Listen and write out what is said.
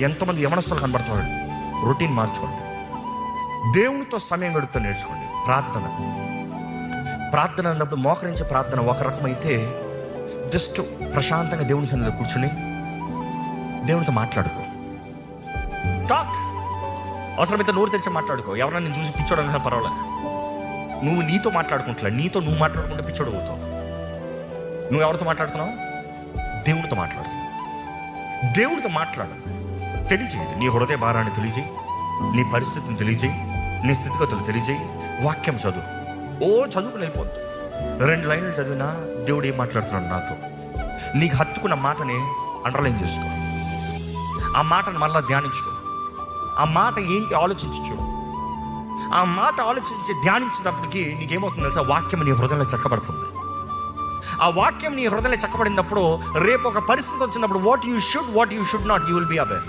ఎంతోమంది యవనస్తులు కనబడుతున్నాడు. రొటీన్ మార్చుకోండి. దేవునితో సమయం గడుపుతూ నేర్చుకోండి. ప్రార్థన అన్నప్పుడు మోకరించే ప్రార్థన ఒక రకమైతే, జస్ట్ ప్రశాంతంగా దేవుని సన్నిధిలో కూర్చుని దేవునితో మాట్లాడుకో. టాక్. అవసరమైతే నోరు తెరిచి మాట్లాడుకో. ఎవరైనా నేను చూసి పిచ్చోడన్నా పర్వాలేదు. నువ్వు నీతో మాట్లాడుకుంటా, నీతో నువ్వు మాట్లాడుకుంటే పిచ్చోడు అవుతావు. నువ్వు ఎవరితో మాట్లాడుతున్నావు? దేవునితో మాట్లాడుతున్నావు. దేవుడితో మాట్లాడు. తెలియజేయండి. నీ హృదయ భారాన్ని తెలియజేయి, నీ పరిస్థితిని తెలియజేయి, నీ స్థితిగతులు తెలియజేయి. వాక్యం చదువు. చదువుకుని వెళ్ళిపోద్దు. 2 లైన్లు చదివినా దేవుడు ఏం మాట్లాడుతున్నాడు నాతో. నీకు హత్తుకున్న మాటని అండర్లైన్ చేసుకో. ఆ మాటను మళ్ళీ ధ్యానించుకో. ఆ మాట ఏంటి ఆలోచించు. ఆ మాట ఆలోచించి ధ్యానించినప్పటికీ నీకేమవుతుంది తెలుసా? వాక్యం నీ హృదయంలో చక్కబడుతుంది. ఆ వాక్యం నీ హృదయంలో చక్కబడినప్పుడు రేపు ఒక పరిస్థితి వచ్చినప్పుడు what you should not, you will be aware.